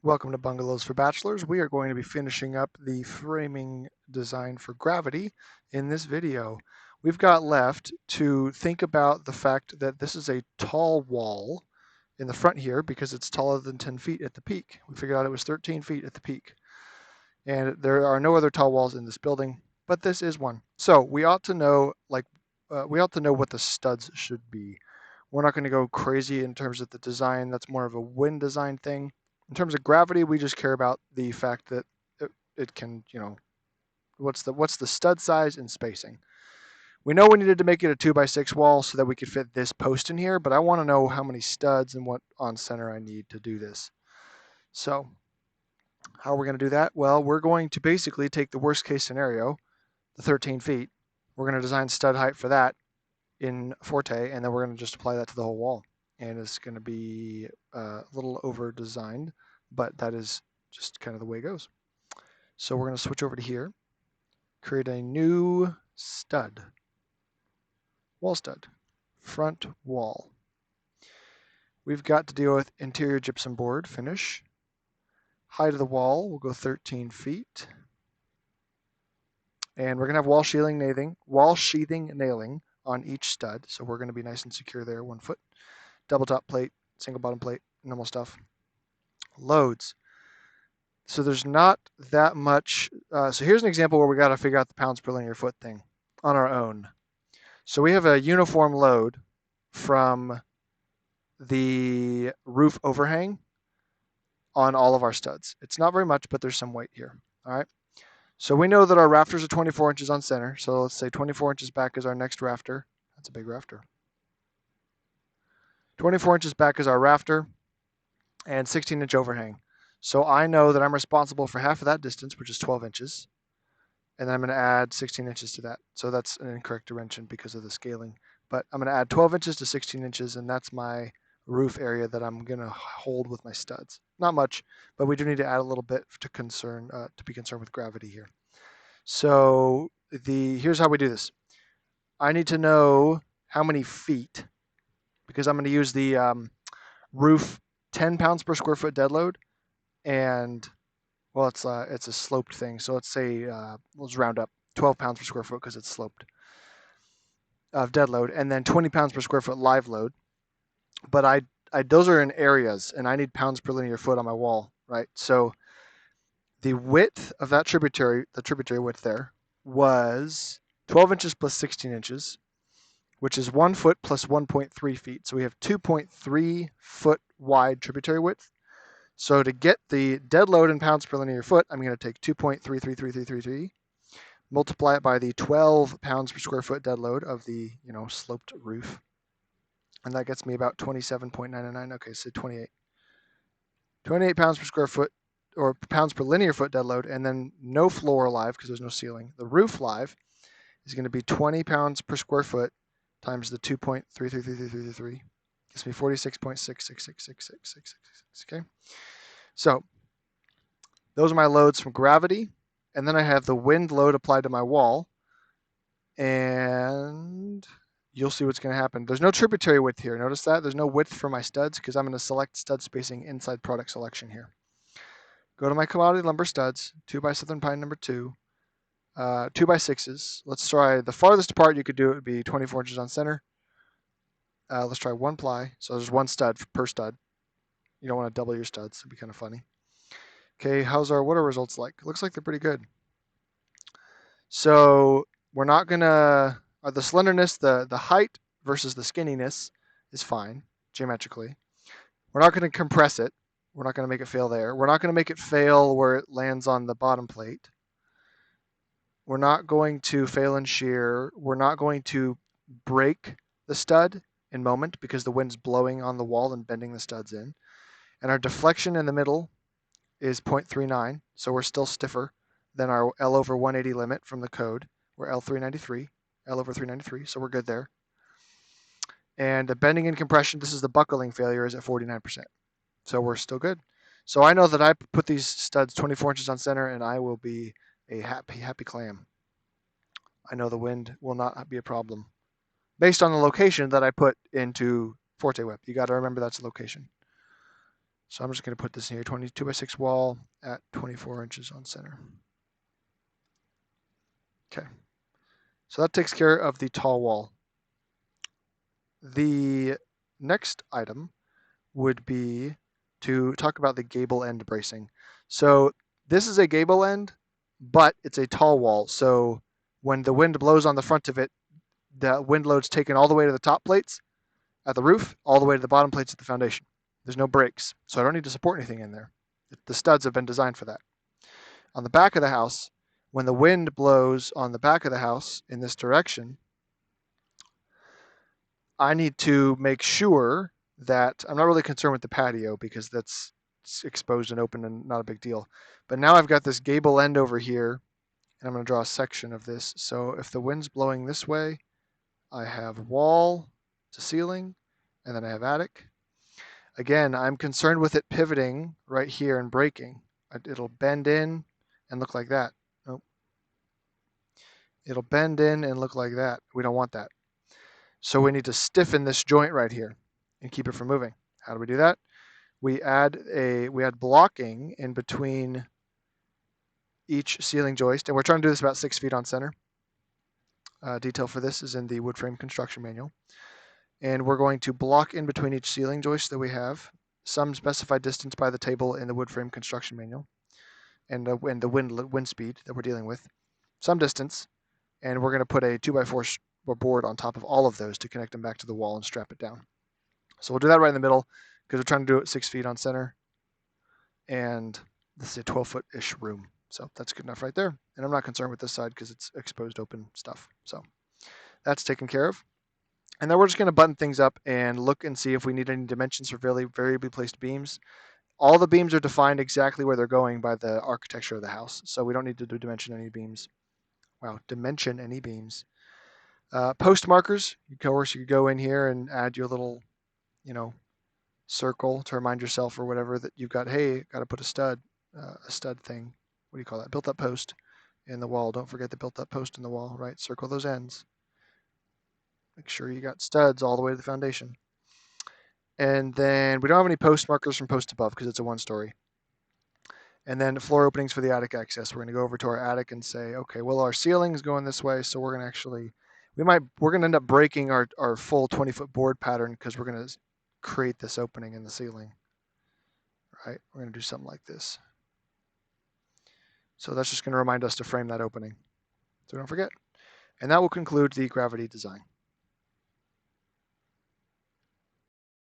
Welcome to Bungalows for Bachelors. We are going to be finishing up the framing design for gravity in this video. We've got left to think about the fact that this is a tall wall in the front here because it's taller than 10 feet at the peak. We figured out it was 13 feet at the peak. And there are no other tall walls in this building, but this is one. So we ought to know, what the studs should be. We're not going to go crazy in terms of the design. That's more of a wind design thing. In terms of gravity, we just care about the fact that it can, what's the stud size and spacing. We know we needed to make it a 2x6 wall so that we could fit this post in here, but I want to know how many studs and what on center I need to do this. So how are we going to do that? Well, we're going to basically take the worst case scenario, the 13 feet. We're going to design stud height for that in Forte, and then we're going to just apply that to the whole wall. And it's going to be a little over designed, but that is just kind of the way it goes. So we're going to switch over to here, create a new stud, wall stud, front wall. We've got to deal with interior gypsum board finish. Height of the wall, we'll go 13 feet. And we're going to have wall sheathing nailing on each stud. So we're going to be nice and secure there, 1 foot. Double top plate, single bottom plate, normal stuff. Loads. So there's not that much. So here's an example where we got to figure out the pounds per linear foot thing on our own. So we have a uniform load from the roof overhang on all of our studs. It's not very much, but there's some weight here. All right. So we know that our rafters are 24 inches on center. So let's say 24 inches back is our next rafter. That's a big rafter. 24 inches back is our rafter and 16-inch overhang. So I know that I'm responsible for half of that distance, which is 12 inches. And then I'm going to add 16 inches to that. So that's an incorrect dimension because of the scaling. But I'm going to add 12 inches to 16 inches, and that's my roof area that I'm going to hold with my studs. Not much, but we do need to add a little bit to be concerned with gravity here. So here's how we do this. I need to know how many feet, because I'm going to use the roof 10 pounds per square foot dead load, and well, it's a sloped thing. So let's say let's round up 12 pounds per square foot because it's sloped of dead load, and then 20 pounds per square foot live load. But those are in areas, and I need pounds per linear foot on my wall, right? So the width of that tributary, the tributary width there, was 12 inches plus 16 inches, which is 1 foot plus 1.3 feet. So we have 2.3 foot wide tributary width. So to get the dead load in pounds per linear foot, I'm going to take 2.333333, multiply it by the 12 pounds per square foot dead load of the sloped roof, and that gets me about 27.999. Okay, so 28 pounds per square foot, or pounds per linear foot dead load, and then no floor live because there's no ceiling. The roof live is going to be 20 pounds per square foot times the 2.333333. Gives me 46.66666666. Okay. So those are my loads from gravity. And then I have the wind load applied to my wall. And you'll see what's going to happen. There's no tributary width here. Notice that? There's no width for my studs because I'm going to select stud spacing inside product selection here. Go to my commodity lumber studs, 2x Southern Pine number 2, 2x6s. Let's try the farthest apart you could do it would be 24 inches on center. Let's try 1 ply. So there's 1 stud per stud. You don't want to double your studs. It'd be kind of funny. Okay, what are results like? Looks like they're pretty good. So we're not going to, the slenderness, the height versus the skinniness is fine geometrically. We're not going to compress it. We're not going to make it fail there. We're not going to make it fail where it lands on the bottom plate. We're not going to fail in shear. We're not going to break the stud in moment because the wind's blowing on the wall and bending the studs in. And our deflection in the middle is 0.39, so we're still stiffer than our L over 180 limit from the code. We're L over 393, so we're good there. And the bending and compression, this is the buckling failure, is at 49%. So we're still good. So I know that I put these studs 24 inches on center, and I will be a happy clam. I know the wind will not be a problem based on the location that I put into Forte Web. You got to remember that's the location. So I'm just going to put this in here, 22 by 6 wall at 24 inches on center. Okay. So that takes care of the tall wall. The next item would be to talk about the gable end bracing. So this is a gable end, but it's a tall wall. So when the wind blows on the front of it, the wind load's taken all the way to the top plates at the roof, all the way to the bottom plates at the foundation. There's no breaks, so I don't need to support anything in there. The studs have been designed for that. On the back of the house, when the wind blows on the back of the house in this direction, I need to make sure that I'm not really concerned with the patio because that's exposed and open and not a big deal. But now I've got this gable end over here, and I'm going to draw a section of this. So if the wind's blowing this way, I have wall to ceiling, and then I have attic. Again, I'm concerned with it pivoting right here and breaking. It'll bend in and look like that. Nope. It'll bend in and look like that. We don't want that. So we need to stiffen this joint right here and keep it from moving. How do we do that? We add blocking in between each ceiling joist, and we're trying to do this about 6 feet on center. Detail for this is in the wood frame construction manual. And we're going to block in between each ceiling joist that we have, some specified distance by the table in the wood frame construction manual, and the wind speed that we're dealing with, some distance, and we're going to put a 2x4 board on top of all of those to connect them back to the wall and strap it down. So we'll do that right in the middle because we're trying to do it 6 feet on center, and this is a 12-foot-ish room. So that's good enough right there. And I'm not concerned with this side because it's exposed open stuff. So that's taken care of. And then we're just going to button things up and look and see if we need any dimensions for variably placed beams. All the beams are defined exactly where they're going by the architecture of the house. So we don't need to dimension any beams. Wow, dimension any beams. Post markers, of course, you could go in here and add your little, circle to remind yourself or whatever that you've got, hey, got to put a stud thing. What do you call that? Built up post in the wall. Don't forget the built up post in the wall, right? Circle those ends. Make sure you got studs all the way to the foundation. And then we don't have any post markers from post above because it's a 1-story. And then floor openings for the attic access. We're going to go over to our attic and say, okay, well, our ceiling's going this way, so we're going to end up breaking our full 20-foot board pattern because we're going to create this opening in the ceiling. Right? We're going to do something like this. So that's just going to remind us to frame that opening, so don't forget. And that will conclude the gravity design.